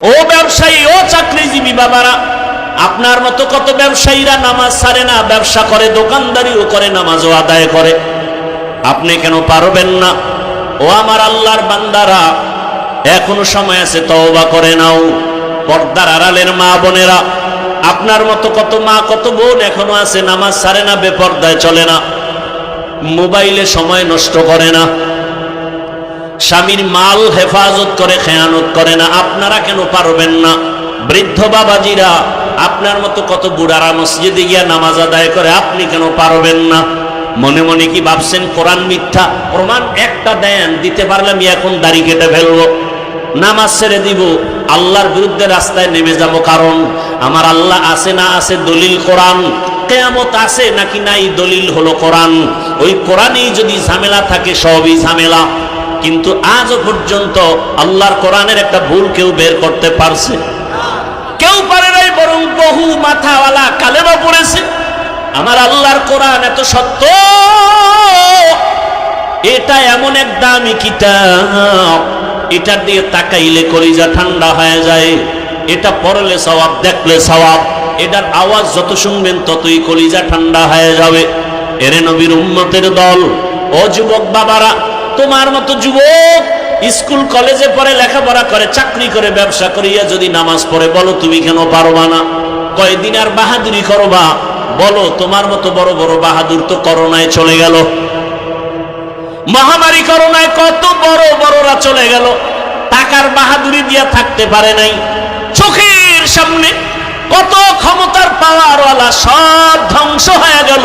ও ব্যবসায়ী, ও চাকরিজীবী বাবারা, আপনার মতো কত ব্যবসায়ীরা নামাজ ছাড়ে না, ব্যবসা করে, দোকানদারিও করে, নামাজও আদায় করে। আপনি কেন পারবেন না? ও আমার আল্লাহর বান্দারা, এখনো সময় আছে, তওবা করে নাও। পর্দার আড়ালের মা বোনেরা, আপনার মতো কত মা কত বোন এখনো আছে, নামাজ ছাড়ে না, বেপর্দায় চলে না, মোবাইলে সময় নষ্ট করে না, স্বামীর মাল হেফাজত করে, খেয়ানত করে না। আপনারা কেন পারবেন না? বৃদ্ধ বাবাজিরা, আপনার মতো কত বুড়ারা মসজিদে গিয়া নামাজ আদায় করে, আপনি কেন পারবেন না? মনে মনে কি ভাবছেন কোরআন মিথ্যা? প্রমাণ একটা দেন, দিতে পারলে আমি এখন দাড়ি কেটে ফেলবো, নামাজ ছেড়ে দিব, আল্লাহর বিরুদ্ধে রাস্তায় নেমে যাব। কারণ আমার আল্লাহ আছে না আছে দলিল কোরআন, কিয়ামত আছে নাকি নাই দলিল হলো কোরআন। ওই কোরআনেই যদি ঝামেলা থাকে, সবই ঝামেলা। কিন্তু আজও পর্যন্ত আল্লাহর কোরআনের একটা ভুল কেউ বের করতে পারছে? কেউ পারে নাই, বরং বহু মাথাওয়ালা কালেমা পড়েছে। আমার আল্লাহর কোরআন এত সত্য, এটা এমন এক দামি কিতাব, এটা দিয়ে তাকাইলে কলিজা ঠান্ডা হয়ে যায়। এটা পড়লে সওয়াব, দেখলে সওয়াব, এটার আওয়াজ যত শুনবেন ততই কলিজা ঠান্ডা হয়ে যাবে। এরে নবীর উম্মতের দল, ও যুবক বাবারা, তোমার মতো যুবক স্কুল কলেজে পড়ে, লেখাপড়া করে, চাকরি করে, ব্যবসা করিয়া যদি নামাজ পড়ে, বলো তুমি কেন পারবা না? কয়দিন আর বাহাদুরি করবা? বলো, তোমার মতো বড় বড় বাহাদুর তো করোনায় চলে গেল, মহামারী করোনায় কত বড় বড়রা চলে গেল, টাকার বাহাদুরি দিয়া থাকতে পারে নাই। চোখের সামনে কত ক্ষমতার পাওয়ারওয়ালা সব ধ্বংস হয়ে গেল।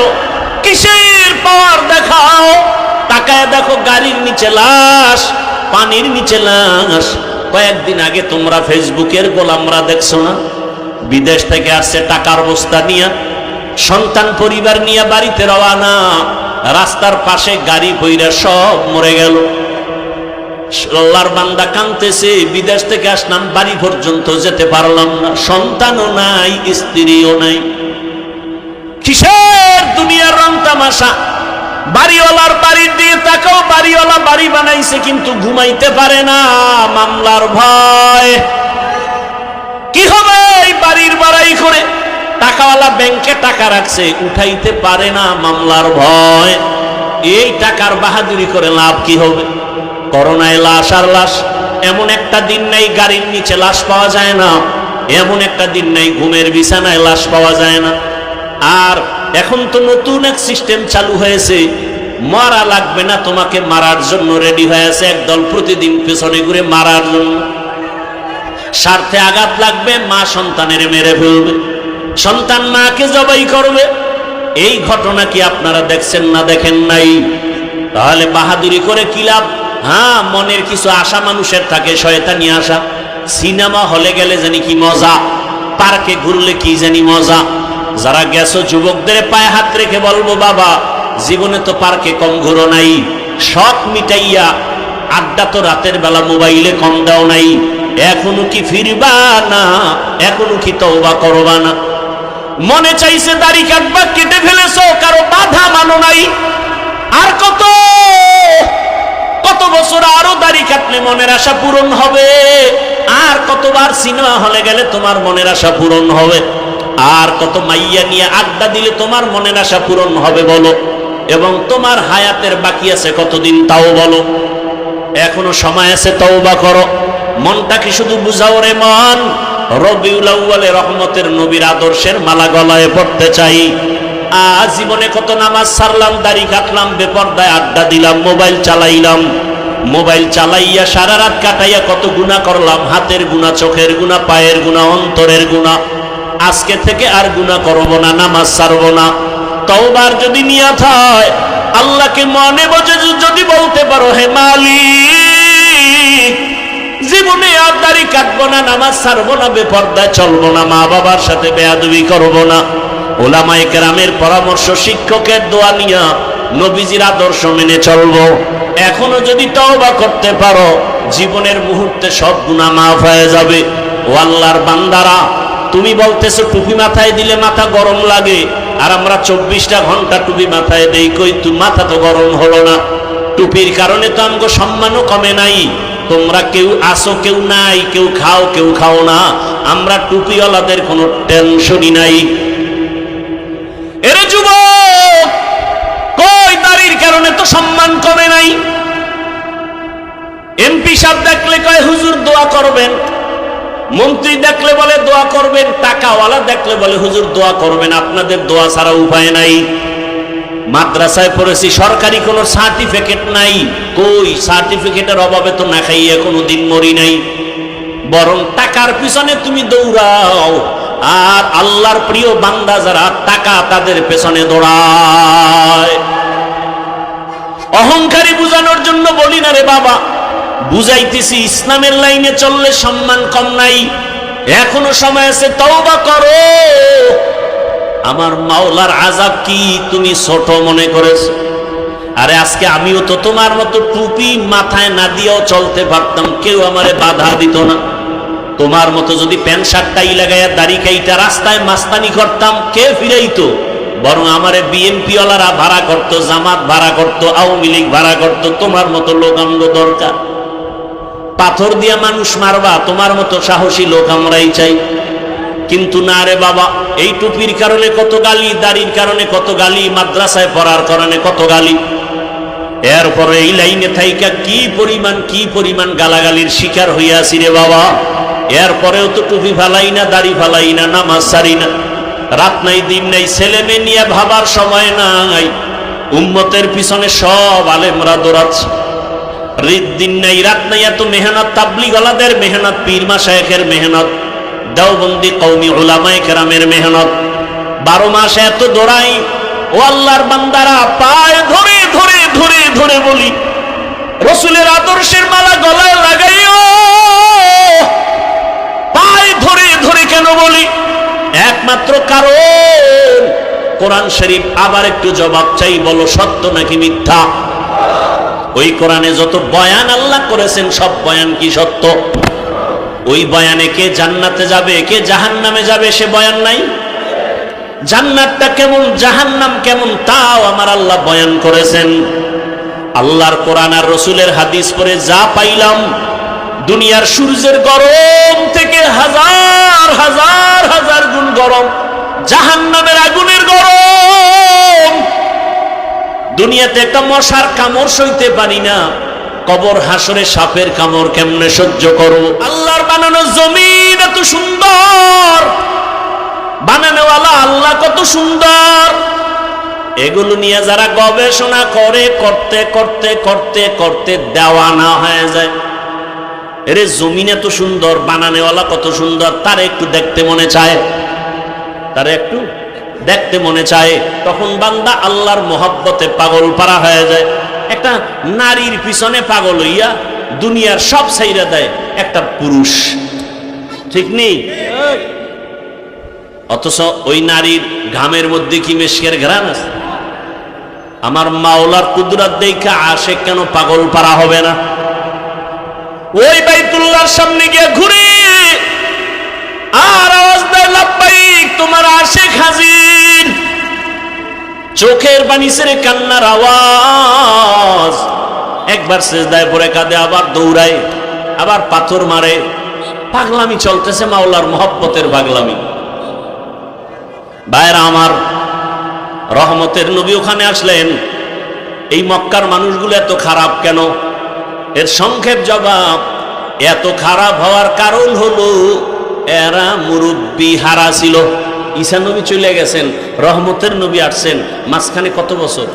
কিসের পাওয়ার দেখাও? তাকায় দেখো, গাড়ির নিচে লাশ, পানির নিচে লাশ। কয়েকদিন আগে তোমরা ফেসবুকের গোলামরা দেখছো না? বিদেশ থেকে আসছে টাকার বস্তা নিয়ে, সন্তান পরিবার নিয়ে বাড়িতে রওয়ানা, রাস্তার পাশে গাড়ি বইরা সব মরে গেল। আল্লাহর বান্দা কাঁদতেছে, বিদেশ থেকে আসলাম, বাড়ি পর্যন্ত যেতে পারলাম না, সন্তানও নাই, স্ত্রীও নাই। কিসের দুনিয়ার রং তামাশা? বাড়িওয়ালার বাড়ির দিয়ে তাকাও, বাড়িওয়ালা বাড়ি বানাইছে কিন্তু ঘুমাইতে পারে না, মামলার ভয়। কি হবে এই বাড়ির বাড়াই করে? টাকাওয়ালা ব্যাংকে টাকা রাখছে, উঠাইতে পারে না, মামলার ভয়। এই টাকার বাহাদুরি করে লাভ কি হবে? করোনায় লাশ আর লাশ। এমন একটা দিন নাই গাড়ির নিচে লাশ পাওয়া যায় না, এমন একটা দিন নাই ঘুমের বিছানায় লাশ পাওয়া যায় না। আর এখন তো নতুন এক সিস্টেম চালু হয়েছে, মারা লাগবে না, তোমাকে মারার জন্য রেডি হয়ে আছে একদল, প্রতিদিন পেছনে ঘুরে মারার জন্য। স্বার্থে আঘাত লাগবে, মা সন্তানের মেরে ফেলবে, সন্তান মাকে জবাই করবে। এই ঘটনা কি আপনারা দেখছেন না দেখেন নাই? তাহলে বাহাদুরি করে কি লাভ? হ্যাঁ, মনের কিছু আশা মানুষের থাকে, শয়তানি আশা। সিনেমা হলে গেলে জানি কি মজা, পার্কে ঘুরলে কি জানি মজা। যারা গেছো যুবকদের পায়ে হাত রেখে বলবো, বাবা জীবনে তো পার্কে কম ঘুরো নাই, শখ মিটাইয়া আড্ডা তো রাতের বেলা মোবাইলে কম দাও নাই, এখনো কি ফিরবা না? এখনো কি তওবা করবা না? মনে চাইছে দাড়ি কাটবা, কেটে ফেলেছো, কারো বাধা মানো নাই। আর কত কত বছর আরো দাড়ি কাটলে মনের আশা পূরণ হবে? আর কতবার সিনেমা হলে গেলে তোমার মনের আশা পূরণ হবে? আর কত মাইয়া নিয়ে আড্ডা দিলে তোমার মনের আশা পূরণ হবে বলো? এবং তোমার হায়াতের বাকি আছে কতদিন তাও বলো? এখনো সময় আছে, তওবা করো। মনটা কি শুধু বুঝাও রে মন, রবিউল আউয়ালে রহমতের নবীর আদর্শের মালা গলায় পড়তে চাই। আজ জীবনে কত নামাজ ছাড়লাম, দাড়ি কাটলাম, বেপরদায় আড্ডা দিলাম, মোবাইল চালাইলাম, মোবাইল চালাইয়া সারা রাত কাটাইয়া কত গুনাহ করলাম, হাতের গুনাহ, চোখের গুনাহ, পায়ের গুনাহ, অন্তরের গুনাহ। আজকে থেকে আর গুনাহ করব না, নামাজ ছাড়ব না। তওবার যদি নিয়ত হয়, আল্লাহকে মনে বুঝে যদি বলতে পারো, হে মালিক, জীবনে আর দাড়ি কাটবো না, নামাজ ছাড়বো না, বেপর্দায় চলবো না, মা বাবার সাথে বেয়াদবি করবো না, ওলামায়ে কেরামের পরামর্শ, শিক্ষকের দোয়া নিয়া নবীজির আদর্শ মেনে চলবো। এখনো যদি তওবা করতে পারো, জীবনের মুহূর্তে সব গুনাহ মাফ হয়ে যাবে। ও আল্লাহর বান্দারা, তুমি বলতেছো টুপি মাথায় দিলে মাথা গরম লাগে, আর আমরা 24টা ঘন্টা টুপি মাথায় দেই, কই মাথা তো গরম হলো না। টুপির কারণে তো আমগো সম্মানও কমে নাই, তোমরা কেউ আসো কেউ নাই, কেউ খাও কেউ খাও না, আমরা টুপিওয়ালাদের কোনো টেনশনই নাই। এরে যুবক, কই দাড়ির কারণে তো সম্মান কমে নাই। এমপি সাহেব দেখলে কয় হুজুর দোয়া করবেন, মন্ত্রী দেখলে বলে দোয়া করবেন, টাকাওয়ালা দেখলে বলে হুজুর দোয়া করবেন, আপনাদের দোয়া ছাড়া উপায় নাই। মাদ্রাসায় পড়েছি, সরকারি কোনো সার্টিফিকেট নাই, কই সার্টিফিকেটের অভাবে তো না খাইয়ে কোনোদিন মরি নাই। বরং টাকার পিছনে তুমি দৌড়াও, আর আল্লাহর প্রিয় বান্দা যারা টাকা তাদের পেছনে দৌড়ায়। অহংকারী বুঝানোর জন্য বলি না রে বাবা, বুঝাইতেছি ইসলামের লাইনে চললে সম্মান কম নাই, এখনো সময় আছে, তওবা করো। আমার মাওলার আযাব কি তুমি ছোট মনে করেছো? আরে আজকে আমিও তো তোমার মতো টুপি মাথায় না দিয়েও চলতে পারতাম, কেউ আমারে বাধা দিত না। তোমার মতো যদি প্যান্ট শার্টটাই লাগাইয়া দাড়ি কাইটা রাস্তায় মাস্তানি করতাম, কে ফিরাইতো? বরং আমারে বিএনপি ওয়ালারা ভাড়া করতো, জামাত ভাড়া করতো, আওয়ামী লীগ ভাড়া করতো। তোমার মতো লোক আমগো দরকার। পাথর দিয়া মানুষ মারবা, তোমার মতো সাহসী লোক আমরাই চাই। কিন্তু না রে বাবা, এই টুপির কারণে কত গালি, দাড়ির কারণে কত গালি, মাদ্রাসায় পড়ার কারণে কত গালি। এরপরে এই লাইনে থাইকা কি পরিমাণ গালাগালির শিকার হইয়াছি রে বাবা। এরপরেও তো টুপি ফালাই না, দাড়ি ফালাই না, নামাজ সারি না। রাত নাই দিন নাই, ছেলে মেয়ে নিয়ে ভাবার সময় নাই। উম্মতের পিছনে সব আলেমরা দৌড়াচ্ছে। দিন নাই রাত নাই, এত মেহনত, তাবলীগওয়ালাদের মেহনত, পীর মাশায়েখের মেহনত, দেওবন্দি কওমি উলামায়ে কেরামের মেহনত। 12 মাস এত দৌড়াই। ও আল্লাহর বান্দারা, পায়ে ধরে ধরে ধরে ধরে বলি, রাসূলের আদর্শের মালা গলায় লাগাইও। পায়ে ধরে ধরে কেন বলি? একমাত্র কারণ কোরআন শরীফ। আবার একটু জবাব চাই, বলো সত্য নাকি মিথ্যা? ওই কোরআনে যত বয়ান আল্লাহ করেছেন, সব বয়ান কি সত্য? ওই বয়ানে কে জান্নাতে যাবে, কে জাহান্নামে যাবে, সে বয়ান নাই? জান্নাতটা কেমন, জাহান্নাম কেমন, তাও আমার আল্লাহ বয়ান করেছেন। আল্লাহর কোরআন আর রাসূলের হাদিস পড়ে যা পাইলাম, দুনিয়ার সূর্যের গরম থেকে হাজার হাজার হাজার গুণ গরম জাহান্নামের আগুনের গরম। দুনিয়াতে একটা মশার কামড় সইতে পারি না, কবর হাসরে সাপের কামড় কেমনে সহ্য করো? আল্লাহর বানানো জমিন এত সুন্দর, বানানোওয়ালা আল্লাহ কত সুন্দর। এগুলো নিয়ে যারা গবেষণা করে, করতে করতে করতে করতে দেওয়ানা হয়ে যায়। এরে জমিন এত সুন্দর, বানানোওয়ালা কত সুন্দর, তার একটু দেখতে মনে চায়, তার একটু দেখতে মনে চায়। তখন বান্দা আল্লাহর মোহাব্বতে পাগল পারা হয়ে যায়। একটা নারীর পিছনে পাগল হইয়া দুনিয়ার সব ছাইরা দেয় একটা পুরুষ, ঠিক নেই? অথচ ওই নারীর ঘামের মধ্যে কি মেশকের ঘ্রাণ আছে? আমার মাওলার কুদরত দেখা আশিক কেন পাগল পারা হবে না? ওই বাইতুল্লাহর সামনে গিয়ে ঘুরে আর আওয়াজ দেয়, লাব্বাইক, তোমার আশিক হাজির। চোখের পানি ছেড়ে কান্নার আওয়াজ। একবার সিজদায় পড়ে কাঁদে, আবার দৌড়ায়, আবার পাথর মারে। পাগলামি চলতেছে, মাওলার মোহব্বতের পাগলামি। ভাইরা আমার, রহমতের নবী ওখানে আসলেন। এই মক্কার মানুষগুলো এত খারাপ কেন? এর সংক্ষেপ জবাব, এত খারাপ হওয়ার কারণ হলো এরা মুরব্বি হারা ছিল। ঈসা নবী চলে গেছেন, রহমতের নবী আসছেন, মাঝখানে কত বছর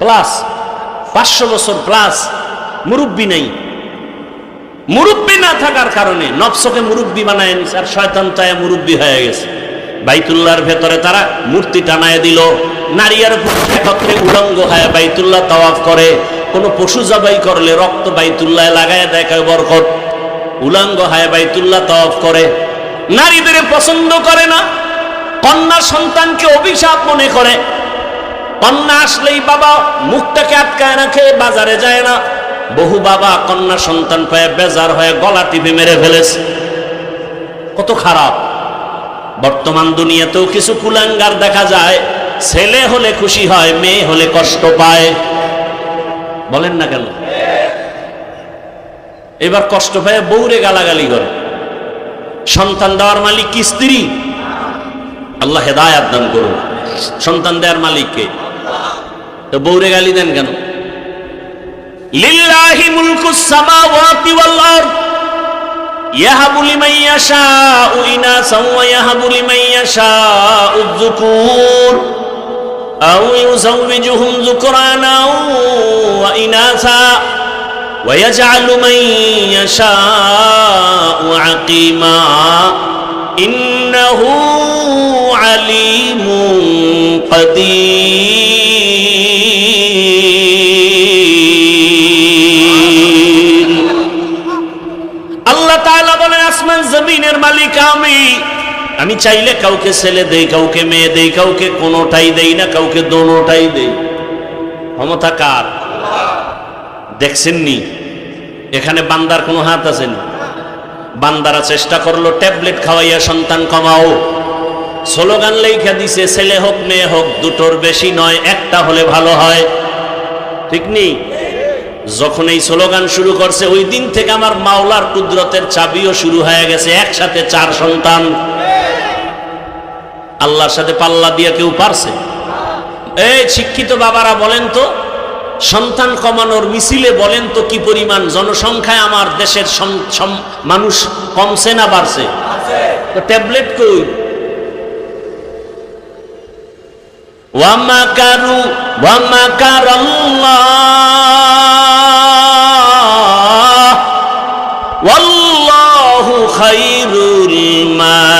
প্লাস? 500 বছর প্লাস। মুরব্বি নাই। মুরব্বি না থাকার কারণে নফসকে মুরব্বি বানায় নিছে, আর শয়তান তাই মুরব্বি হয়ে গেছে। বাইতুল্লাহর ভেতরে তারা মূর্তি টানায় দিল। নারী আর পুরুষ একত্রে উলঙ্গ হয়ে বাইতুল্লাহ তাওয়াফ করে। কোন পশু জবাই করলে রক্ত বাইতুল্লাহ লাগায় দেখায় বরকত। উলঙ্গ হয়ে বাইতুল্লাহ তাওয়াফ করে। নারীদের পছন্দ করে না, কন্যা সন্তানকে অভিশাপ মনে করে। কন্যা আসলেই বাবা মুখটাকে আটকায় রাখে, বাজারে যায় না। বহু বাবা কন্যা সন্তান পায় বেজার হয়ে গলা টিপে মেরে ফেলেছে। কত খারাপ! বর্তমান দুনিয়াতেও কিছু কুলাঙ্গার দেখা যায়, ছেলে হলে খুশি হয়, মেয়ে হলে কষ্ট পায়। বলেন না কেন? এবার কষ্ট পায় বউরে গালাগালি করে। সন্তান দেওয়ার মালিক কি স্ত্রী? আল্লাহ হেদায়াত দান করুন। সন্তান দেওয়ার মালিককে, তো বউরে গালি দেন কেন? লিল্লাহি মুলকুস সামাওয়াতি ওয়াল আরদ ইয়াহাবু লিমান ইয়াশাউ ইনাসা ওয়া ইয়াহাবু লিমান ইয়াশাউ যুকুর আও ইউযাওবিজুহুম যুকরানা ওয়া ইনাসা ওয়া ইয়াজআলু মান ইয়াশাউ আকিমা ইন্নাহু আলিমুন কাদির। আল্লাহ তাআলা বলেন, আসমান জমিনের মালিক আমি চাইলে কাউকে ছেলে দেই, কাউকে মেয়ে দেই, কাউকে কোনোটাই দেই না, কাউকে দোনোটাই দেই। ক্ষমতা কার? দেখছেননি এখানে বান্দার কোনো হাত আছেন? বান্দারা চেষ্টা করলো ট্যাবলেট খাওয়াইয়া সন্তান কমাও, স্লোগান লেখা দিছে ছেলে হোক মেয়ে হোক দুটোর বেশি নয়, একটা হলে ভালো হয়। ঠিক নেই? যখন এই স্লোগান শুরু করছে ওই দিন থেকে আমার মাওলার কুদরতের চাবিও শুরু হয়ে গেছে। একসাথে 4 সন্তান। আল্লাহর সাথে পাল্লা দিয়ে কেউ পারছে? এই শিক্ষিত বাবারা বলেন তো, সন্তান কমানোর মিছিলে বলেন তো কি পরিমাণ জনসংখ্যায় আমার দেশের মানুষ কমছে না বাড়ছে? তো ট্যাবলেট কই? ওয়ামাকারু ওয়ামাকারাল্লাহ ওয়াল্লাহু খায়রুল মাকিরিন।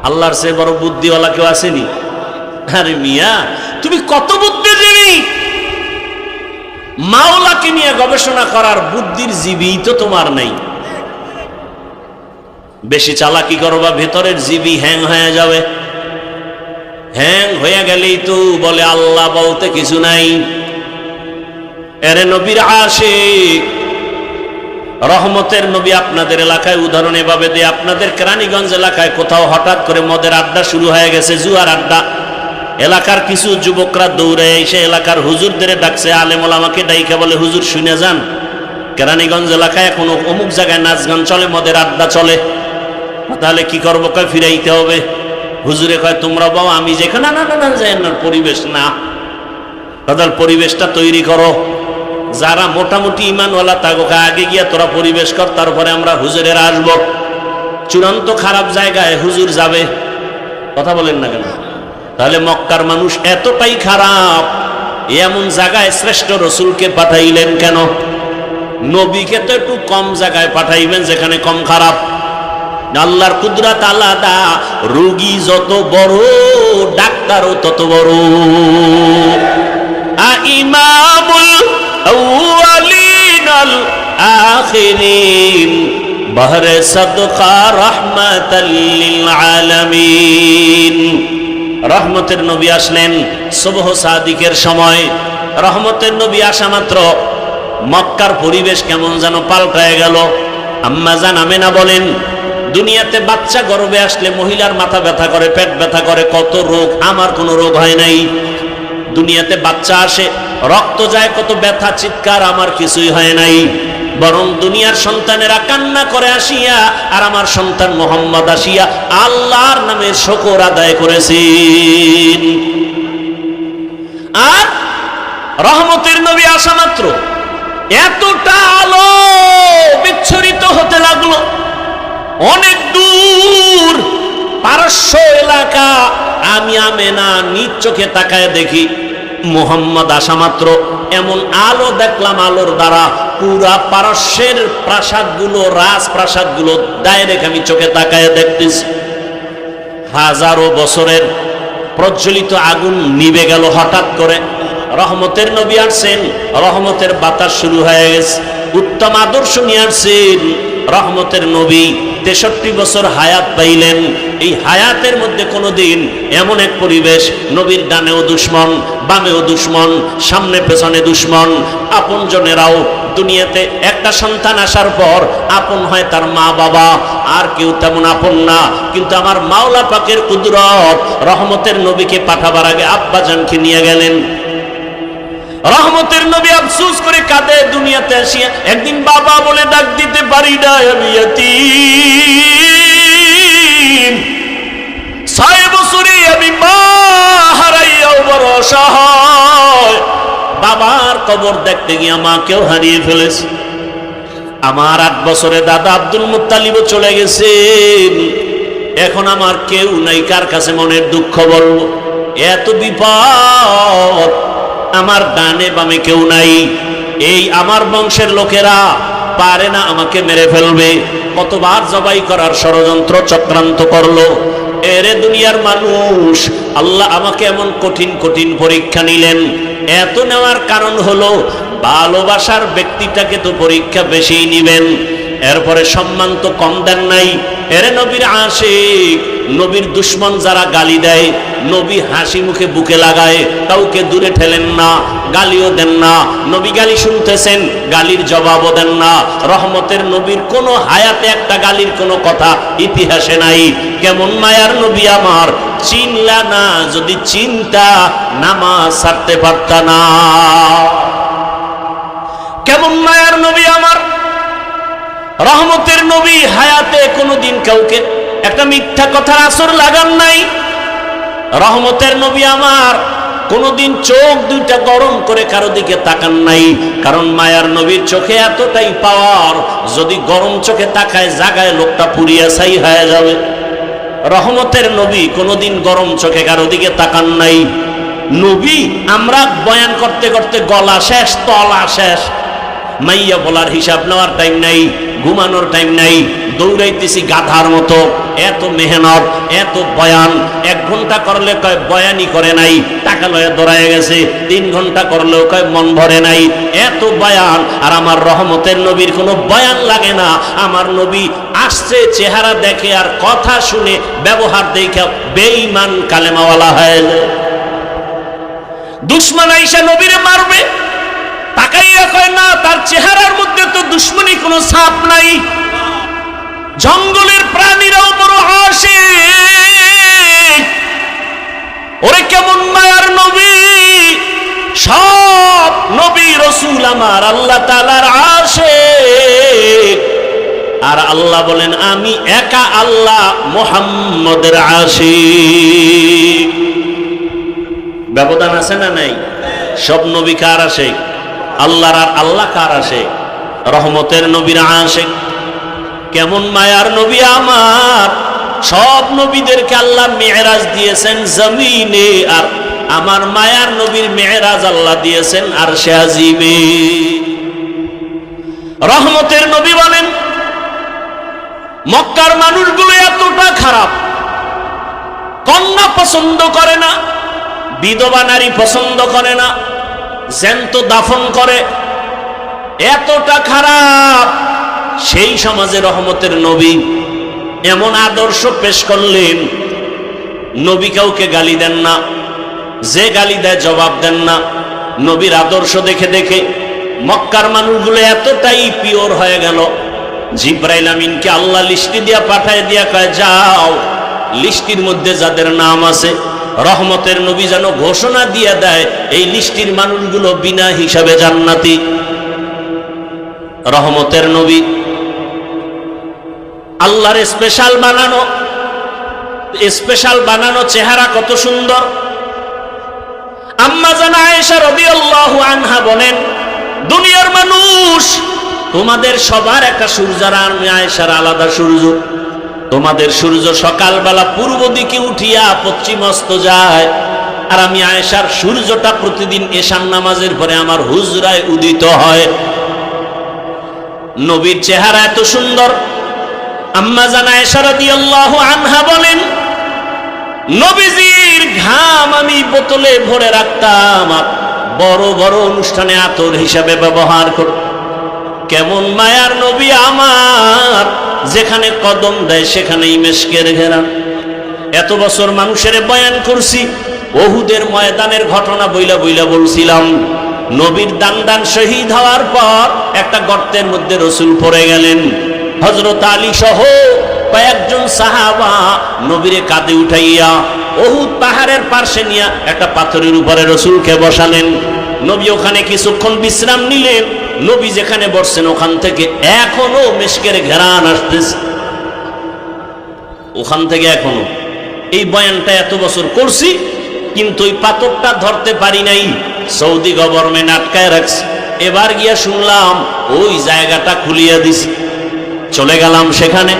আল্লাহর চেয়ে বড় বুদ্ধিওয়ালা কেউ আসেনি? আরে মিয়া, তুমি কত বুদ্ধিজীবী! মাওলাকে নিয়ে গবেষণা করার বুদ্ধির জীবী তো তোমার নাই। বেশি চালাকি করবা, ভেতরের জীবী হ্যাং হয়ে যাবে। হ্যাং হয়ে গেলেই তো বলে আল্লাহ বলতে কিছু নাই। এরে নবীর আশিক, রহমতের নবী আপনাদের এলাকায় উদাহরণ এভাবে দেয়, আপনাদের কেরানীগঞ্জ এলাকায় কোথাও হঠাৎ করে মদের আড্ডা শুরু হয়ে গেছে, জুয়ার আড্ডা। এলাকার কিছু যুবকরা দৌড়ে এসে এলাকার হুজুরদের ডাকছে, আলেম ওলামাকে ডাইকা বলে, হুজুর শুনে যান, কেরানীগঞ্জ এলাকায় এখনো অমুক জায়গায় নাচ গান চলে, মদের আড্ডা চলে। তাহলে কি করবো? কয় ফিরাইতে হবে। হুজুরে কয় তোমরা বাও, আমি যেখানে না না না যাই না, পরিবেশ না, তাদের পরিবেশটা তৈরি করো। যারা মোটামুটি ইমানওয়ালা তাকে আগে গিয়া তোরা পরিবেশ কর, তারপরে আমরা হুজুরেরা আসবো। চূড়ান্ত খারাপ জায়গায় হুজুর যাবে? কথা বলেন না কেন? তাহলে মক্কার মানুষ এতটাই খারাপ, এমন জায়গায় শ্রেষ্ঠ রসুলকে পাঠাইলেন কেন? নবীকে তো একটু কম জায়গায় পাঠাইবেন যেখানে কম খারাপ। আল্লাহর কুদরত আলাদা। রোগী যত বড়, ডাক্তারও তত বড়। ইমামুল আউয়ালিন আল আখিরিন বহরে সাদকা রাহমাতাল লিল আলামিন। রহমতের নবী আসলেন সুবহ সাদিকের সময়। রহমতের নবী আসা মাত্র মক্কার পরিবেশ কেমন যেন পাল্টায় গেল। আম্মা জান আমেনা বলেন, দুনিয়াতে বাচ্চা গর্ভে আসলে মহিলার মাথা ব্যথা করে, পেট ব্যথা করে, কত রোগ। আমার কোনো রোগ হয় নাই। দুনিয়াতে বাচ্চা আসে, রক্ত যায়, কত ব্যথা চিৎকার, আমার কিছুই হয় নাই। বরং দুনিয়ার সন্তানেরা কান্না করে আসিয়া, আর আমার সন্তান মোহাম্মদ আসিয়া আল্লাহর নামে শুকর আদায় করেছেন। আর রহমতের নবী আসা মাত্র এতটা আলো বিচ্ছুরিত হতে লাগলো, অনেক দূর পারস্য এলাকা। আমি আমেনা নিজ চোখে তাকায় দেখি, মুহাম্মদ আসা মাত্র এমন আলো দেখলাম, আলোর দ্বারা পুরা পারস্যের প্রাসাদগুলো, রাজপ্রাসাদগুলো ডাইরেক্ট আমি চোখে তাকায় দেখতেছি। হাজারো বছরের প্রজ্বলিত আগুন নিভে গেল হঠাৎ করে। রহমতের নবী আসছেন, রহমতের বাতাস শুরু হয়ে গেছে। উত্তম আদর্শ নিয়ে আসছেন রহমতের নবী। 63 বছর হায়াত পাইলেন। এই হায়াতের মধ্যে কোনোদিন এমন এক পরিবেশ, নবীর ডানেও দুশ্মন, বামেও দুশ্মন, সামনে পেছনে দুশ্মন, আপনজনেরাও দুনিয়াতে একটা সন্তান আসার পর আপন হয় তার মা বাবা, আর কেউ তেমন আপন না। কিন্তু আমার মাওলা পাকের কুদরত, রহমতের নবীকে পাঠাবার আগে আব্বাজানকে নিয়ে গেলেন। রহমতের নবী আফসোস করে কাঁদে দুনিয়াতে আসিয়া, একদিন বাবা বলে ডাক দিতে পারি না, আমি ইয়াতীম, 6 বছরে আমি মা হারাইয়াও বড় অসহায়। বাবার কবর দেখতে গিয়ে মাকেও হারিয়ে ফেলেছি। আমার 8 বছরে দাদা আব্দুল মুত্তালিবও চলে গেছেন। এখন আমার কেউ নাই, কার কাছে মনের দুঃখ বলবো? এত বিপদ, আমার ডানে বামে কেউ নাই। এই আমার বংশের লোকেরা পারে না আমাকে মেরে ফেলবে, কতবার জবাই করার ষড়যন্ত্র চক্রান্ত করলো। এরে দুনিয়ার মানুষ, আল্লাহ আমাকে এমন কঠিন কঠিন পরীক্ষা নিলেন। এত নেওয়ার কারণ হলো ভালোবাসার ব্যক্তিটাকে তো পরীক্ষা বেশিই নিবেন, এরপরে সম্মান তো কম দেন নাই। এরে নবীর আশিক, নবীর দুশ্মন যারা গালি দেয়, নবী হাসি মুখে বুকে লাগায়, কাউকে দূরে ঠেলেন না, গালিও দেন না। নবী গালি শুনতেছেন, গালির জবাবও দেন না। রহমতের নবীর কোনো হায়াতে একটা গালির কোনো কথা ইতিহাসে নাই। কেমন মায়ার নবী আমার, চিনলা না, যদি চিন্তা নামাজ ছাড়তে পারতা না। কেমন মায়ার নবী আমার, রহমতের নবী হায়াতে কোনোদিন কাউকে একটা মিথ্যা কথার আসর লাগান নাই। রহমতের নবী আমার কোনোদিন চোখ দুইটা গরম করে কারো দিকে তাকান নাই, কারণ মায়ার নবীর চোখে এতটাই পাওয়ার, যদি গরম চোখে তাকায় জাগায় লোকটা পুড়িয়া ছাই হয়ে যাবে। রহমতের নবী কোনোদিন গরম চোখে কারো দিকে তাকান নাই। নবী আমরা বয়ান করতে করতে গলা শেষ, তলা শেষ, মাইয়া বলার হিসাব নেওয়ার টাইম নাই, ঘুমানোর টাইম নাই, দৌড়াইতেছি গাধার মতো। এত মেহনত, এত বয়ান, 1 ঘন্টা করলে কয় বয়ানই করে নাই, টাকা লয়ে দৌড়ায় গেছে। 3 ঘন্টা করলেও কয় মন ভরে নাই, এত বয়ান। আর আমার রহমতের নবীর কোনো বয়ান লাগে না। আমার নবী আসছে, চেহারা দেখে আর কথা শুনে, ব্যবহার দেখে বেঈমান কালেমাওয়ালা হয়ে যায়। দুশ্মন আইসা নবীরে মারবে, তাকাইয়া কয় না, তার চেহারার মধ্যে তো দুশ্মনী কোনো ছাপ নাই। জঙ্গলের প্রাণীরাও বড় আশিক। ওরে কেমন মায়ার নবী, সব নবী রাসূল আমার আল্লাহ তাআলার আশিক। আর আল্লাহ বলেন আমি একা আল্লাহ মুহাম্মদের আশিক। ব্যবধান আছে না নাই? সব নবী কার আশিক? আল্লাহর। আর আল্লাহ কার আশিক? রহমতের নবীর আশিক। কেমন মায়ার নবী আমার, সব নবীদেরকে আল্লাহ মেরাজ দিয়েছেন জমিনে, আর আমার মায়ার নবীর মেরাজ আল্লাহ দিয়েছেন আরশে আজিমে। রহমতের নবী বলেন মক্কার মানুষগুলো এতটা খারাপ, কন্যা পছন্দ করে না, বিধবা নারী পছন্দ করে না, জ্যান্ত দাফন করে, এতটা খারাপ। সেই সমাজে রহমতের নবী এমন আদর্শ পেশ করলেন, নবী কাউকে গালি দেন না, যে গালি দেয় জবাব দেন না। নবীর আদর্শ দেখে দেখে মক্কার মানুষগুলো এতটাই পিওর হয়ে গেল, জিব্রাইল আমিনকে আল্লাহ লিস্টি দিয়া পাঠায় দিয়া কয় যাও, লিস্টির মধ্যে যাদের নাম আছে রহমতের নবী যেন ঘোষণা দিয়ে দেয় এই লিস্টির মানুষগুলো বিনা হিসাবে জান্নাতি। রহমতের নবী আল্লাহর স্পেশাল বানানো চেহারা কত সুন্দর। আম্মা জান আয়েশা রাদিয়াল্লাহু আনহা বলেন দুনিয়ার মানুষ তোমাদের সবার একটা সূর্য, আর আমি আয়েশার আলাদা সূর্য। তোমাদের সূর্য সকালবেলা পূর্ব দিকে উঠিয়া পশ্চিম অস্ত যায়, আর আমি আয়েশার সূর্যটা প্রতিদিন এশার নামাজের পরে আমার হুজরায় উদিত হয়। নবীর চেহারা এত সুন্দর। আম্মা জান আয়েশা রাদিয়াল্লাহু আনহা বলেন নবীজির ঘাম আমি বোতলে ভরে রাখতাম, বড় বড় অনুষ্ঠানে আতর হিসাবে ব্যবহার করত। কেমন মায়ার নবী আমার, যেখানে কদম দেয় সেখানেই মেশকের ঘেরা। এত বছর মানুষের বয়ান করছি, ওহুদের ময়দানের ঘটনা বইলা বইলা বলছিলাম। নবীর দান শহীদ হওয়ার পর একটা গর্তের মধ্যে রসুল পড়ে গেলেন। হযরত আলী সহ কয়েকজন সাহাবা নবীরে কাঁধে উঠাইয়া ওহুদ পাহাড়ের পাশে নিয়ে একটা পাথরের উপরে রসুলকে বসালেন। নবী ওখানে কিছুক্ষণ বিশ্রাম নিলেন। নবী যেখানে বসছেন ওখান থেকে এখনো মিশকের ঘেরান আসতেছে, ওখান থেকে এখনো। এই বয়ানটা এত বছর করছি, কিন্তু ওই পাথরটা ধরতে পারি নাই, সৌদি গভর্নমেন্ট আটকায় রাখছে। এবার গিয়া শুনলাম ওই জায়গাটা খুলিয়া দিছে। চলে গেলাম সেখানে,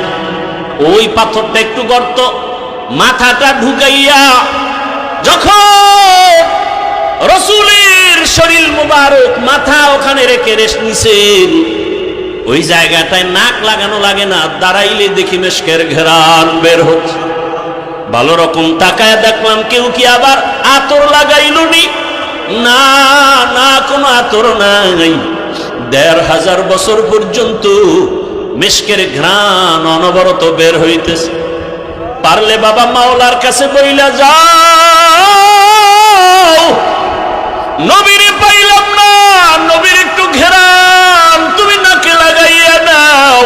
ওই পাথরটা একটু গর্ত, মাথাটা ঢুকাইয়া যখন রসুলের শরীর মুবারক মাথা ওখানে রেখে রেস্ট নিছেন, ওই জায়গাটায় নাক লাগানো লাগে না, দাঁড়াইলে দেখি মেশকের ঘেরান বের হচ্ছে। ভালো রকম তাকায় দেখলাম কেউ কি আবার আতর লাগাইল নি? না না, কোনো আতর নাই। ১৫০০ বছর পর্যন্ত মিশকের ঘ্রাণ অনবরত বের হইতেছে। পারলে বাবা মাওলার কাছে বইলা যাও, নবীরে পাইলাম না, নবীর একটু ঘেরান তুমি নাকে লাগাইয়া নাও।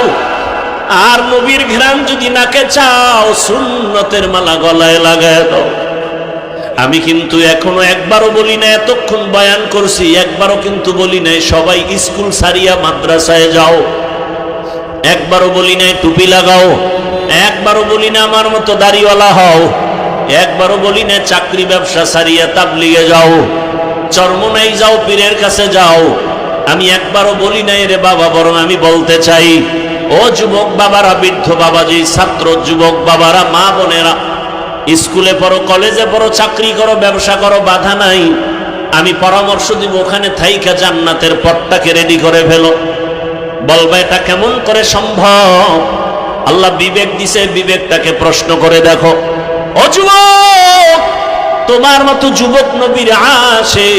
আর নবীর ঘেরান যদি নাকে চাও, সুন্নতের মালা গলায় লাগায় দাও। আমি কিন্তু এখনো একবারও বলি না, এতক্ষণ বয়ান করছি একবারও কিন্তু বলি নাই সবাই স্কুল সারিয়া মাদ্রাসায় যাও। একবারও বলি নাই টুপি লাগাও। একবারও বলি না আমার মতো দাড়িওয়ালা হও। একবারও বলি না চাকরি ব্যবসা সারিয়া তাবলিগে যাও, চরমনাই যাও, পীরের কাছে যাও। আমি একবারও বলি নাই রে বাবা, বরং আমি বলতে চাই, ও যুবক বাবারা, বৃদ্ধ বাবাজি, ছাত্র যুবক বাবারা, মা বোনেরা, স্কুলে পড়ো, কলেজে পড়ো, চাকরি করো, ব্যবসা করো, বাধা নাই। আমি পরামর্শ দিব ওখানে থাইকা জান্নাতের পথটাকে রেডি করে ফেলো। বলবা এটা কেমন করে সম্ভব? আল্লাহ বিবেক দিছে, বিবেকটাকে প্রশ্ন করে দেখো। ও যুবক, তোমার মতো যুবক নবীর আসে,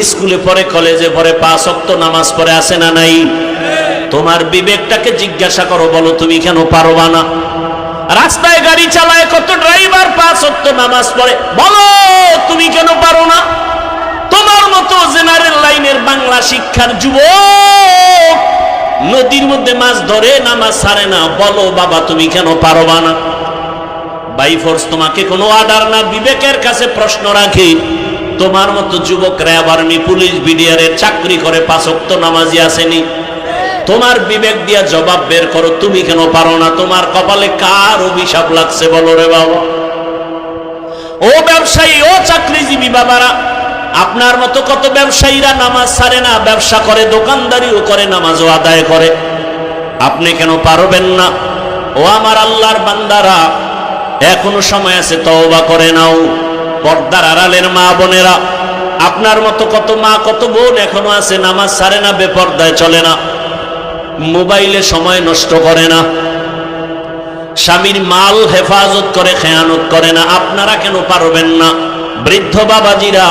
স্কুলে পড়ে, কলেজে পড়ে, ৫ ওয়াক্ত নামাজ পড়ে, আসে না নাই? তোমার বিবেকটাকে জিজ্ঞাসা করো, বলো তুমি কেন পারবা না? রাস্তায় গাড়ি চালায় কত ড্রাইভার ৫ ওয়াক্ত নামাজ পড়ে, বলো তুমি কেন পারো না? তোমার মতো জেনারেল লাইনের বাংলা শিক্ষার যুবক নদীর মধ্যে মাছ ধরে নামাজ ছাড়ে না, বলো বাবা তুমি কেন পারবা না? বাই ফোর্স তোমাকে কোনো অর্ডার না, বিবেকের কাছে প্রশ্ন রাখি। তোমার মতো যুবক র্যাব, আর্মি, পুলিশ, বিডিআরের চাকরি করে ৫ ওয়াক্ত নামাজি আসেনি? তোমার বিবেক দিয়া জবাব বের করো, তুমি কেন পারো না? তোমার কপালে কার অভিশাপ লাগছে বলো রে বাবা? ও ব্যবসায়ী, ও চাকরিজীবী বাবারা, আপনার মতো কত ব্যবসায়ীরা নামাজ ছাড়ে না, ব্যবসা করে, দোকানদারিও করে, নামাজও আদায় করে। আপনি কেন পারবেন না? ও আমার আল্লাহর বান্দারা, এখনো সময় আছে, তওবা করে নাও। পর্দার আড়ালের মা বোনেরা, আপনার মতো কত মা, কত বোন এখনো আছে, নামাজ ছাড়ে না, বেপর্দায় চলে না, মোবাইলে সময় নষ্ট করে না, স্বামীর মাল হেফাজত করে, খেয়ানত করে না। আপনারা কেন পারবেন না? বৃদ্ধ বাবাজিরা,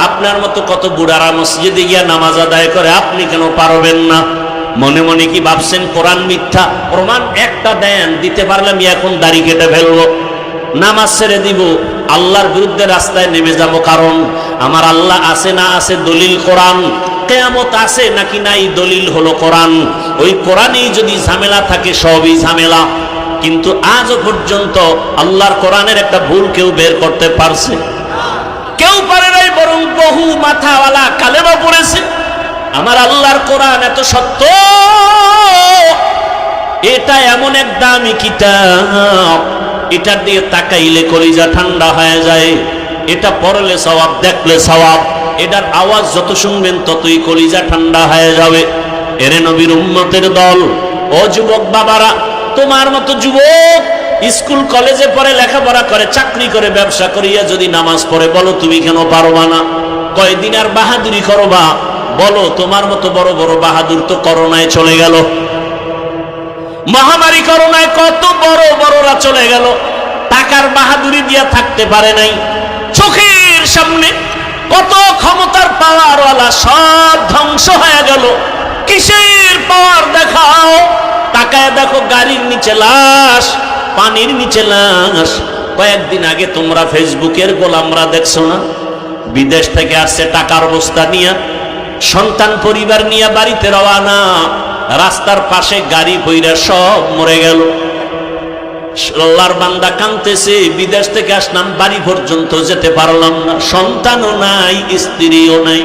আপনার মতো কত বুড়ারা মসজিদে গিয়া নামাজ আদায় করে, আপনি কেন পারবেন না? মনে মনে কি ভাবছেন কোরআন মিথ্যা? প্রমাণ একটা দেন, দিতে পারলে আমি এখন দাড়ি কেটে ফেলবো, নামাজ ছেড়ে দিব, আল্লাহর বিরুদ্ধে রাস্তায় নেমে যাব। কারণ আমার আল্লাহ আছে না আছে দলিল কোরআন, কিয়ামত আছে নাকি নাই দলিল হলো কোরআন। ওই কোরআনেই যদি ঝামেলা থাকে, সবই ঝামেলা। কিন্তু আজও পর্যন্ত আল্লাহর কোরআনের একটা ভুল কেউ বের করতে পারছে? কেউ পারে নাই, বরং বহু মাথাওয়ালা কালেমা পড়েছে। আমার আল্লাহর কোরআন এত সত্য, এটা এমন এক দামি কিতাব, এটার দিয়ে তাকাইলে কলিজা ঠান্ডা হয়ে যায়। এটা পড়লে সওয়াব, দেখলে সওয়াব। এটার আওয়াজ যত শুনবেন ততই কলিজা ঠান্ডা হয়ে যাবে। এরে নবীর উম্মতের দল, ও যুবক বাবারা, তোমার মতো যুবক স্কুল কলেজে পড়ে, লেখাপড়া করে, চাকরি করে, ব্যবসা করিয়া যদি নামাজ পড়ে, বলো তুমি কেন পারবা না? কয়দিন আর বাহাদুরি করবা? বলো, তোমার মতো বড় বড় বাহাদুর তো করোনায় চলে গেল, মহামারী করোনায় কত বড় বড়রা চলে গেল, টাকার বাহাদুরি দিয়া থাকতে পারে নাই। চোখের সামনে কত ক্ষমতার পাওয়ারওয়ালা সব ধ্বংস হয়ে গেল। কিসের পাওয়ার দেখাও? তাকায় দেখো, গাড়ির নিচে লাশ, পানির নিচে লাশ, কয়েকদিন আগে তোমরা ফেসবুকের গোলামরা দেখছো না, বিদেশ থেকে আসছে টাকার বস্তা নিয়ে, সন্তান পরিবার নিয়ে বাড়িতে রওয়ানা, রাস্তার পাশে গাড়ি বইরা সব মরে গেল। আল্লাহর বান্দা কাঁদতেছে, বিদেশ থেকে আসলাম, বাড়ি পর্যন্ত যেতে পারলাম না, সন্তানও নাই, স্ত্রীও নাই।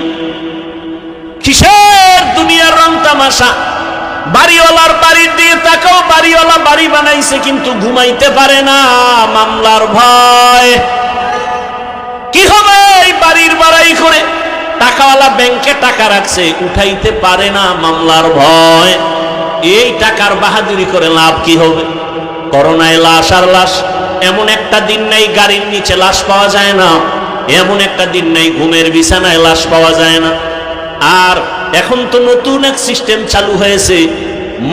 কিসের দুনিয়ার রং তামাশা? বাড়িওয়ালার বাড়ির দিয়ে তাকাও, বাড়িওয়ালা বাড়ি বানাইছে কিন্তু ঘুমাইতে পারে না, মামলার ভয়। কি হবে এই বাড়ির বাড়াই করে? টাকাওয়ালা ব্যাংকে টাকা রাখছে, উঠাইতে পারে না, মামলার ভয়। এই টাকার বাহাদুরি করে লাভ কি হবে? করোনায় লাশ আর লাশ, এমন একটা দিন নাই গাড়ির নিচে লাশ পাওয়া যায় না, এমন একটা দিন নাই ঘুমের বিছানায় লাশ পাওয়া যায় না। আর এখন তো নতুন এক সিস্টেম চালু হয়েছে,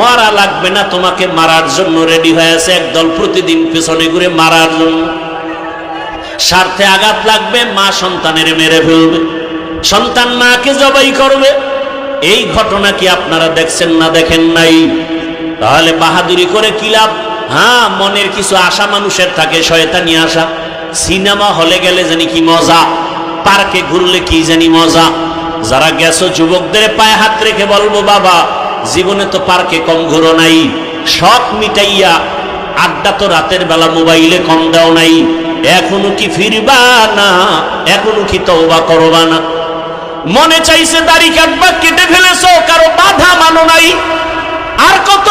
মারা লাগবে না, তোমাকে মারার জন্য রেডি হয়েছে একদল, প্রতিদিন পেছনে ঘুরে মারার জন্য। স্বার্থে আঘাত লাগবে, মা সন্তানের মেরে ফেলবে, সন্তান মাকে জবাই করবে। এই ঘটনা কি আপনারা দেখছেন না দেখেন নাই? তাহলে বাহাদুরি করে কি লাভ? হ্যাঁ, মনের কিছু আশা মানুষের থাকে, শয়তানি আশা। সিনেমা হলে গেলে জানি কি মজা, পার্কে ঘুরলে কি জানি মজা। যারা গেছো যুবকদের পায়ে হাত রেখে বলবো, বাবা জীবনে তো পার্কে কম ঘুরো নাই, শখ মিটাইয়া আড্ডা তো রাতের বেলা মোবাইলে কম দাও নাই, এখনো কি ফিরবা না? এখনো কি তওবা করবা না? মনে চাইছে দাড়ি কাটবা, কেটে ফেলেছো, কারো বাধা মানো নাই। আর কত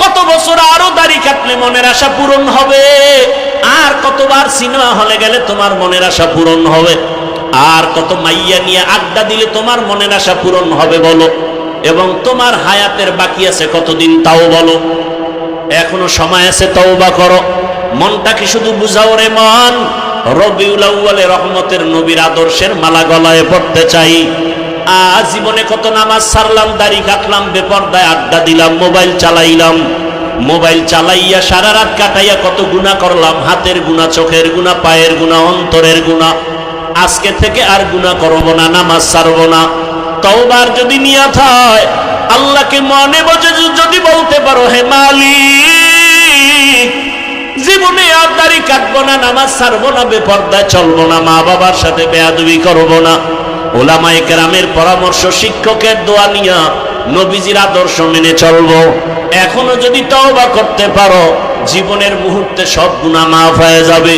কত বছর আরো দাড়ি কাটলে মনের আশা পূরণ হবে? আর কতবার সিনেমা হলে গেলে তোমার মনের আশা পূরণ হবে? আর কত মাইয়া নিয়ে আড্ডা দিলে তোমার মনের আশা পূরণ হবে বলো? এবং তোমার হায়াতের বাকি আছে কতদিন তাও বলো? এখনো সময় আছে, তওবা করো। মনটাকে শুধু বুঝাও রে মন, রবিউল আউয়ালে রহমতের নবীর আদর্শের মালা গলায় পড়তে চাই। জীবনে কত নামাজ ছাড়লাম, দাড়ি কাটলাম, বেপরদায় আড্ডা দিলাম, মোবাইল চালাইলাম, মোবাইল চালাইয়া সারা রাত কাটাইয়া কত গুনাহ করলাম, হাতের গুনাহ, চোখের গুনাহ, পায়ের গুনাহ, অন্তরের গুনাহ। আজকে থেকে আর গুনাহ করব না, নামাজ ছাড়ব না। তওবার যদি নিয়ত হয়, আল্লাহকে মনে বুঝে যদি বলতে পারো, হে মালিক জীবনে আর দাড়ি কাটবো না, নামাজ ছাড়বো না, বেপরদায় চলবো না, মা বাবার সাথে বেয়াদবি করবো না, ওলামায়ে কেরামের পরামর্শ, শিক্ষকের দোয়া নিয়া নবীজির আদর্শ মেনে চলবো। এখনো যদি তওবা করতে পারো, জীবনের মুহূর্তে সব গুনাহ মাফ হয়ে যাবে।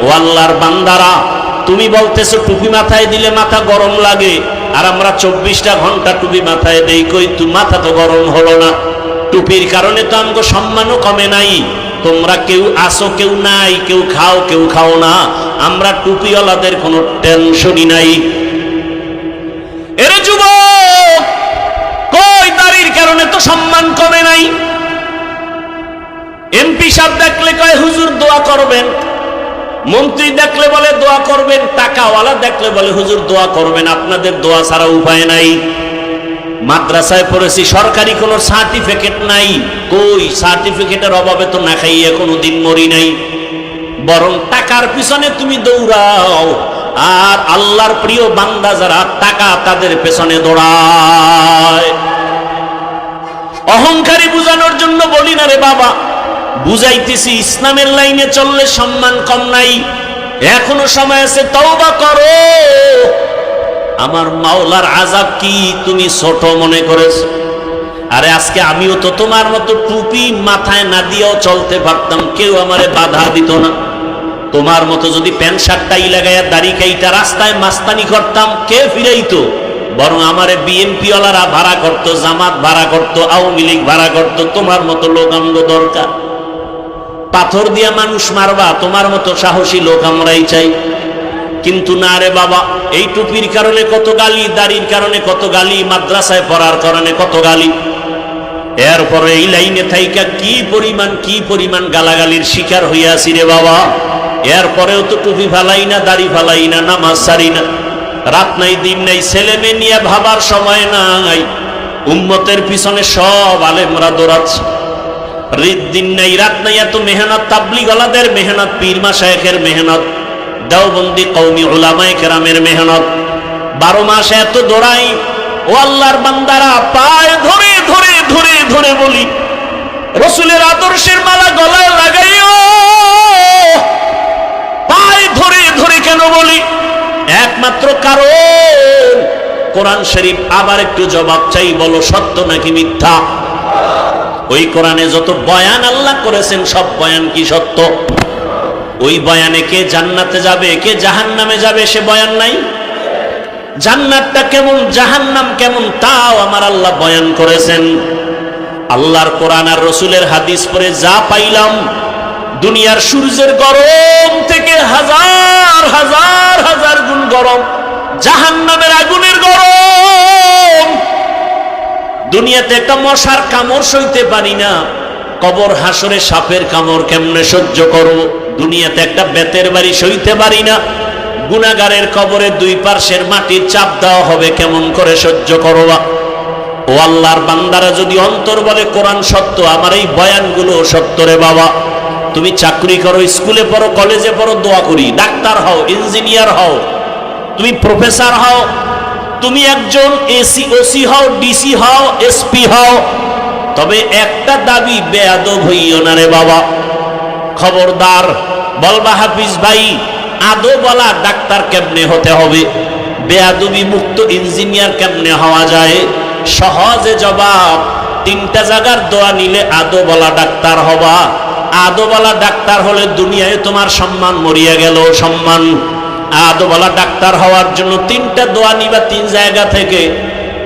ও আল্লাহর বান্দারা, তুমি বলতেছো টুপি মাথায় দিলে মাথা গরম লাগে, আর আমরা 24টা ঘন্টা টুপি মাথায় দেই, কই তুই মাথা তো গরম হলো না? টুপির কারণে তো আমগো সম্মানও কমে নাই। তোমরা কেউ আসো, কেউ নাই, কেউ খাও, কেউ খাও না, আমরা টুপিওয়ালাদের কোনো টেনশনই নাই। এরে যুবক, কই দাড়ির কারণে তো সম্মান কমে নাই। এমপি সাহেব দেখলে কয় হুজুর দোয়া করবেন, মন্ত্রী দেখলে বলে দোয়া করবেন, টাকাওয়ালা দেখলে বলে হুজুর দোয়া করবেন, আপনাদের দোয়া ছাড়া উপায় নাই। মাদ্রাসায় পড়েছি, সরকারি কোনো সার্টিফিকেট নাই, কই সার্টিফিকেটের অভাবে তো না খাইয়ে কোনোদিন মরি নাই। বরং টাকার পিছনে তুমি দৌড়াও, আর আল্লাহর প্রিয় বান্দা যারা, টাকা তাদের পেছনে দৌড়ায়। অহংকারী বুঝানোর জন্য বলি না রে বাবা, বুঝাইতেছি ইসলামের লাইনে চললে সম্মান কম নাই। এখনো সময় আছে, তওবা করো। আমার মাওলার আযাব কি তুমি ছোট মনে করেছো? আরে আজকে আমিও তো তোমার মতো টুপি মাথায় না দিয়েও চলতে পারতাম, কেউ আমারে বাধা দিত না। তোমার মতো যদি প্যান্ট শার্ট টাই লাগাইয়া দাড়ি কাইটা রাস্তায় মাস্তানি করতাম, কে ফিরাইতো? বরং আমারে বিএনপি ওয়ালারা ভাড়া করতো, জামাত ভাড়া করতো, আওয়ামী লীগ ভাড়া করতো। তোমার মতো লোক আমগো দরকার। পাথর দিয়া মানুষ মারবা, তোমার মতো সাহসী লোক আমরাই চাই। কিন্তু না রে বাবা, এই টুপির কারণে কত গালি, দাড়ির কারণে কত গালি, মাদ্রাসায় পড়ার কারণে কত গালি। এরপরে এই লাইনে থাইকা কি পরিমাণ গালাগালির শিকার হইয়াছি রে বাবা। এরপরেও তো টুপি ফালাই না, দাড়ি ফালাই না, নামাজ ছাড়ি না। রাত নাই দিন নাই, ছেলে মেয়ে নিয়ে ভাবার সময় নাই। উম্মতের পিছনে সব আলেমরা দৌড়াচ্ছে, দিন নাই রাত নাই, এত মেহনত, তাবলীগওয়ালাদের মেহনত, পীর মাশায়েখের মেহনত, দেওবন্দি কওমি উলামায়ে কেরামের মেহনত। 12 মাস এত দৌড়াই। ও আল্লাহর বান্দারা, পায়ে ধরে ধরে ধরে ধরে বলি, রাসূলের আদর্শের মালা গলায় লাগাইও। পায়ে ধরে ধরে কেন বলি? একমাত্র কারণ কোরআন শরীফ। আবার একটু জবাব চাই, বলো সত্য নাকি মিথ্যা? ওই কোরআনে যত বয়ান আল্লাহ করেছেন সব বয়ান কি সত্য? ওই বয়ানে কে জান্নাতে যাবে কে জাহান্নামে যাবে সে বয়ান নাই? জান্নাতটা কেমন জাহান্নাম কেমন তাও আমার আল্লাহ বয়ান করেছেন। আল্লাহর কোরআন আর রসুলের হাদিস পড়ে যা পাইলাম, দুনিয়ার সূর্যের গরম থেকে হাজার হাজার হাজার গুণ গরম জাহান্নামের আগুনের গরম। দুনিয়াতে একটা মশার কামড় সইতে পারি না, কবর হাসরে সাপের কামড় কেমনে সহ্য করব? দুনিয়াতে একটা বেতের বাড়ি সইতে পারি না, গুনাহগারের কবরে দুই পার্শ্বের মাটির চাপ দেওয়া হবে, কেমন করে সহ্য করবা? ও আল্লাহর বান্দারা, যদি অন্তর বলে কোরআন সত্য, আমার এই বয়ানগুলো সত্য রে বাবা। তুমি চাকরি করো, স্কুলে পড়ো, কলেজে পড়ো, দোয়া করি, ডাক্তার হও, ইঞ্জিনিয়ার হও, তুমি প্রফেসর হও, তুমি একজন ওসি হও, ডিসি হও, এসপি হও, তবে একটা দাবি, বেয়াদব হইও না রে বাবা। খবরদার। বলবা হাফিজ ভাই, আদো বলা ডাক্তার কেমনে হতে হবে? বেয়াদবি মুক্ত ইঞ্জিনিয়ার কেমনে হওয়া যায়? সহজে জবাব, তিনটা জায়গার দোয়া নিলে আদো বলা ডাক্তার হবা। আদো বলা ডাক্তার হলে দুনিয়ায় তোমার সম্মান মরিয়া গেল সম্মান। আদো বলা ডাক্তার হওয়ার জন্য তিনটা দোয়া নিবা, তিন জায়গা থেকে।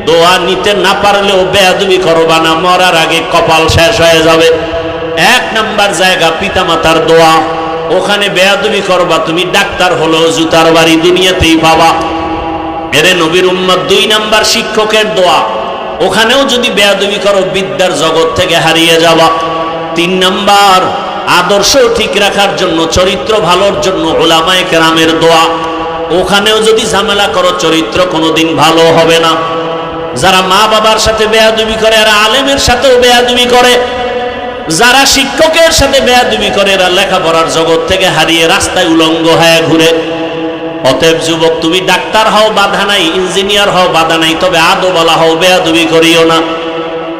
দোয়া নিতে না পারলেও বেয়াদবি করবা না, মরার আগে কপাল শেষ হয়ে যাবে। এক নাম্বার জায়গা পিতামাতার দোয়া, ওখানে বেয়াদবি করবা, তুমি ডাক্তার হলো জুতার বাড়ি দুনিয়াতেই পাবা। এরে নবীর উম্মত, দুই নাম্বার শিক্ষকের দোয়া, ওখানেও যদি বেয়াদবি করো বিদ্যার জগৎ থেকে হারিয়ে যাবা। তিন নাম্বার আদর্শ ঠিক রাখার জন্য, চরিত্র ভালোর জন্য উলামায়ে কেরামের দোয়া, ওখানেও যদি ঝামেলা করো চরিত্র কোনোদিন ভালো হবে না। যারা মা বাবার সাথে বেয়াদবি করে এরা আলেমের সাথেও বেয়াদবি করে, যারা শিক্ষকের সাথে বেয়াদবি করে এরা লেখাপড়ার জগৎ থেকে হারিয়ে রাস্তায় উলঙ্গ হয়ে ঘুরে। অতএব যুবক, তুমি ডাক্তার হও বাধা নাই, ইঞ্জিনিয়ার হও বাধা নাই, তবে আদো বলা হও, বেয়াদবি করিও না।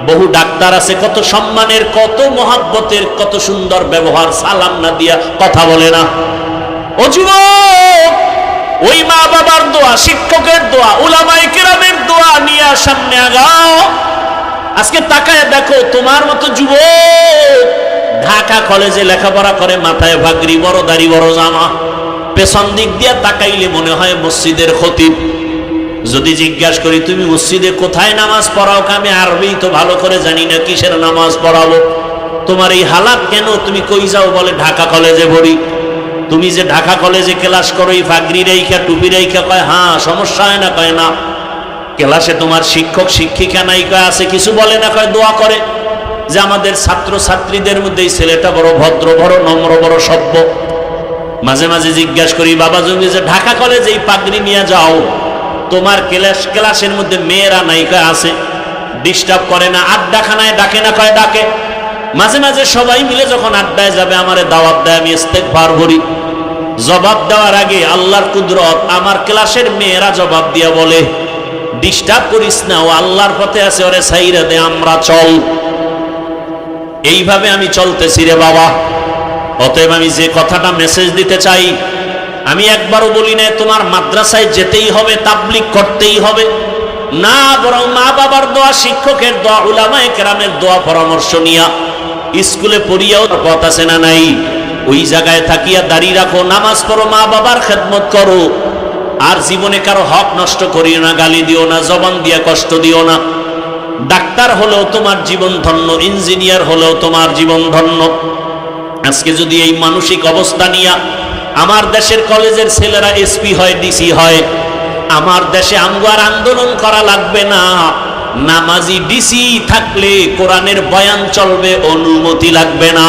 বহু ডাক্তার আছে কত সম্মানের, কত মহাব্বতের, কত সুন্দর ব্যবহার, সালাম না দিয়া কথা বলে না। ও যুবক, ওই মা বাবার দোয়া, শিক্ষকের দোয়া, উলামায়ে কেরামের দোয়া নিয়ে সামনে আগাও। আজকে তাকায় দেখো, তোমার মতো যুবক ঢাকা কলেজে লেখাপড়া করে, মাথায় ভাগরি, বড় দাড়ি, বড় জামা, পেছন দিক দিয়া তাকাইলে মনে হয় মসজিদের খতিব। যদি জিজ্ঞাসা করি তুমি মসজিদে কোথায় নামাজ পড়াও, আমি আরবি তো ভালো করে জানি না, কিসের নামাজ পড়াবো? তোমার এই হালাত কেন? তুমি কই যাও? বলে ঢাকা কলেজে পড়ি। তুমি যে ঢাকা কলেজে ক্লাস করো, এই ফাগরি রেখা টুপি রেখা, কয় হ্যাঁ, সমস্যা হয় না? কয় না। ক্লাসে তোমার শিক্ষক শিক্ষিকা নাই, কয় আছে, কিছু বলে না, কয় দোয়া করে যে আমাদের ছাত্র ছাত্রীদের মধ্যে এই ছেলেটা বড় ভদ্র, বড় নম্র, বড় সভ্য। মাঝে মাঝে জিজ্ঞাসা করি, বাবা তুমি যে ঢাকা কলেজে এই পাগড়ি নিয়ে যাও, তোমার ক্লাসের মধ্যে মেয়েরা নাই? কয় আছে। ডিস্টার্ব করে না? আড্ডাখানায় ডাকে না? কয় ডাকে। মাঝে মাঝে সবাই মিলে যখন আড্ডায় যাবে আমারে দাওয়াত দেয়, আমি ইস্তেগফার করি। জবাব দেওয়ার আগে আল্লাহর কুদরত, আমার ক্লাসের মেয়েরা জবাব দিয়া বলে, ডিস্টার্ব করিস না, ও আল্লাহর পথে আছে, ওরে সাইরা দে, আমরা চল। এইভাবে আমি চলতেছি রে বাবা। অতএব আমি যে কথাটা মেসেজ দিতে চাই, আমি একবারও বলি না তোমার মাদ্রাসায় যেতেই হবে, তাবলীগ করতেই হবে না, বরং মা বাবার দোয়া, শিক্ষকের দোয়া, উলামায়ে কেরামের দোয়া পরামর্শ নিয়া স্কুলে পড়িয়াও পথ আছে না নাই? ওই জায়গায় থাকিয়া দাঁড়িয়ে রাখো, নামাজ পড়ো, মা বাবার খেদমত করো, আর জীবনে কারো হক নষ্ট করিও না, গালি দিও না, জবান দিয়া কষ্ট দিও না। ডাক্তার হলেও তোমার জীবন ধন্য, ইঞ্জিনিয়ার হলেও তোমার জীবন ধন্য। আজকে যদি এই মানসিক অবস্থা নিয়া আমার দেশের কলেজের ছেলেরা এসপি হয়, ডিসি হয়, আমার দেশে আমগার আন্দোলন করা লাগবে না। নামাজি ডিসি থাকলে কোরআনের বয়ান চলবে, অনুমতি লাগবে না।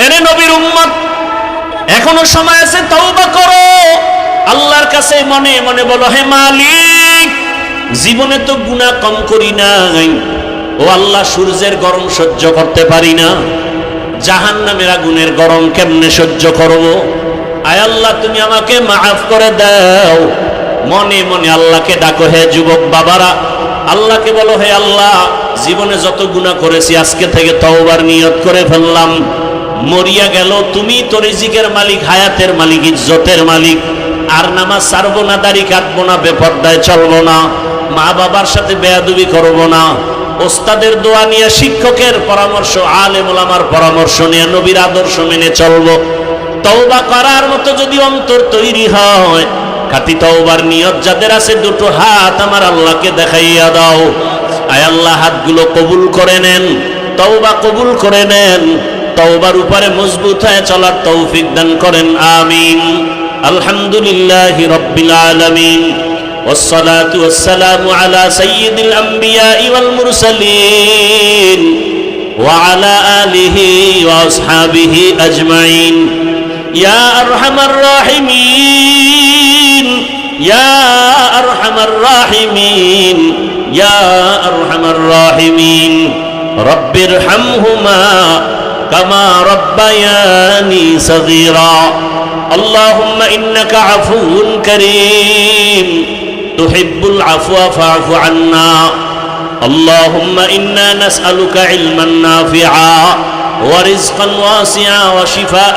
এরে নবীর উম্মত, এখনো সময় আছে, তওবা করো। আল্লাহর কাছে মনে মনে বলো, হে মালিক, জীবনে তো গুনাহ কম করি নাই, ও আল্লাহ সূর্যের গরম সহ্য করতে পারি না, জাহান্নামের আগুনের গরম কেমনে সহ্য করব? আয় আল্লাহ, তুমি আমাকে মাফ করে দাও। মনে মনে আল্লাহকে ডাকো। হে যুবক বাবারা, আল্লাহকে বলো, হে আল্লাহ, জীবনে যত গুনাহ করেছি আজকে থেকে তওবার নিয়ত করে ফেললাম, মরিয়া গেল, তুমি তো রিজিকের মালিক, হায়াতের মালিক, ইজ্জতের মালিক। আর নামাজ ছাড়বো না, দাড়ি কাটবো না, বেপর্দায় চলবো না, মা বাবার সাথে বেয়াদবি করবো না, ওস্তাদের দোয়া নিয়ে, শিক্ষকের পরামর্শ, আলেম ওলামার পরামর্শ নিয়ে নবীর আদর্শ মেনে চলবো। তওবা করার মতো যদি অন্তর তৈরি হয়, খাঁটি তওবার নিয়ত যাদের আছে, দুটো হাত আমার আল্লাহকে দেখাইয়া দাও। আয় আল্লাহ, হাতগুলো কবুল করে নেন, তওবা কবুল করে নেন, তওবার উপরে মজবুত হয়ে চলার তৌফিক দান করেন, আমিন। আলহামদুলিল্লাহি রাব্বিল আলামিন, والصلاة والسلام على سيد الأنبياء والمرسلين وعلى آله وأصحابه أجمعين يا أرحم الراحمين يا أرحم الراحمين يا أرحم الراحمين رب ارحمهما كما ربياني صغيرا اللهم إنك عفو كريم تحب العفو فاعف عنا اللهم إنا نسألك علما نافعا ورزقا واسعا وشفاء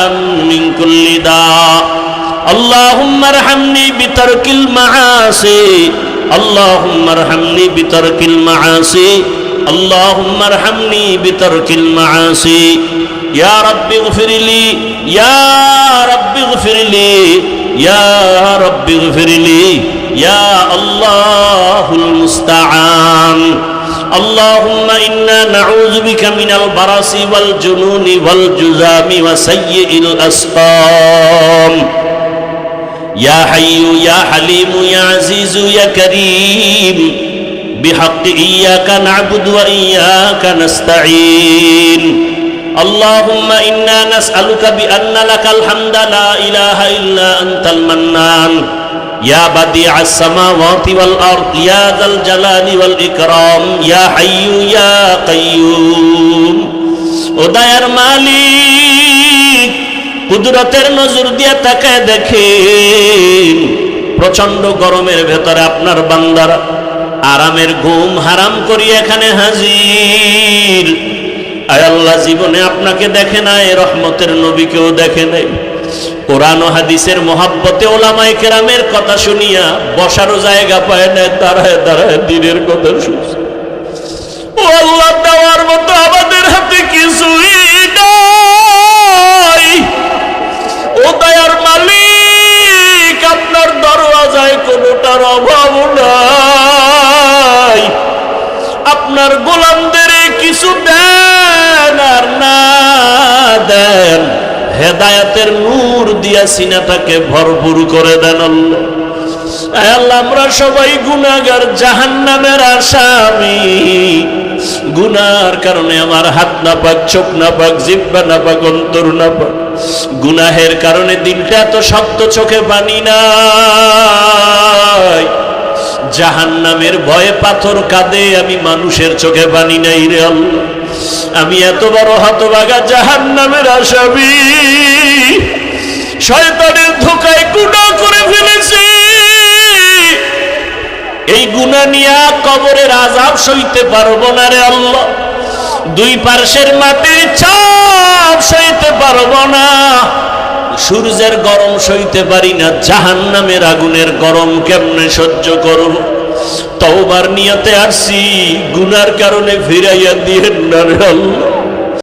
من كل داء اللهم ارحمني بترك المعاصي اللهم ارحمني بترك المعاصي اللهم ارحمني بترك المعاصي يا رب اغفر لي يا رب اغفر لي يا رب اغفر لي يا الله المستعان اللهم إنا نعوذ بك من البرص والجنون والجذام وسيء الأسقام يا حي يا حليم يا عزيز يا كريم بحق إياك نعبد وإياك نستعين اللهم إنا نسألك بأن لك الحمد لا إله إلا أنت المنان يا بديع السماوات والأرض يا ذا الجلال والإكرام يا حي يا قيوم উদয়ের মালিক, কুদরতের নজর দিয়ে তাকায় দেখেন, প্রচন্ড গরমের ভেতরে আপনার বান্দারা আরামের ঘুম হারাম করি এখানে হাজির। আয় আল্লাহ, জীবনে আপনাকে দেখে নাই, রহমতের নবীকেও দেখে নাই, কোরআন ও হাদিসের মহাব্বতে ওলামায়ে কেরামের কথা শুনিয়া বসারও জায়গা পায় না, দাঁড়ায় দাঁড়ায় দিনের কথা শুনছে। ও আল্লাহ, দেওয়ার মতো আমাদের হাতে কিছুই নাই। ও দয়ার মালিক, আপনার দরওয়াজায় কোনোটার অভাব নাই। আপনার গোলামদের কিছু দেন আর না দেন, হেদায়েতের নূর দিয়া সিনাটাকে ভরপুর করে দেন আল্লাহ। আল্লাহ, আমরা সবাই গুনাহগার, জাহান্নামের আসামি। গুনার কারণে আমার হাত না পাক, চোখ না পাক, জিহ্বা না পাক, অন্তর না পাক। গুনাহের কারণে দিলটা এত শক্ত, চোখে পানি নাই। জাহান্নামের ভয়ে পাথর কাঁদে, আমি মানুষের চোখে পানি নাই রে আল্লাহ। আমি এত বড় হতভাগা জাহান্নামের আসামি, শয়তানের ধোঁকায় গুনাহ করে ফেলেছি। এই গুনাহ নিয়ে কবরের আযাব সইতে পারবো না রে আল্লাহ। দুই পার্শ্বের মাটির চাপ সইতে পারবো না, সূর্যের গরম সইতে পারি না, জাহান্নামের আগুনের গরম কেমনে সহ্য করব? তওবার নিয়তে আসছি, গুনার কারণে ফিরাইয়া দিয়েন না রে আল্লাহ।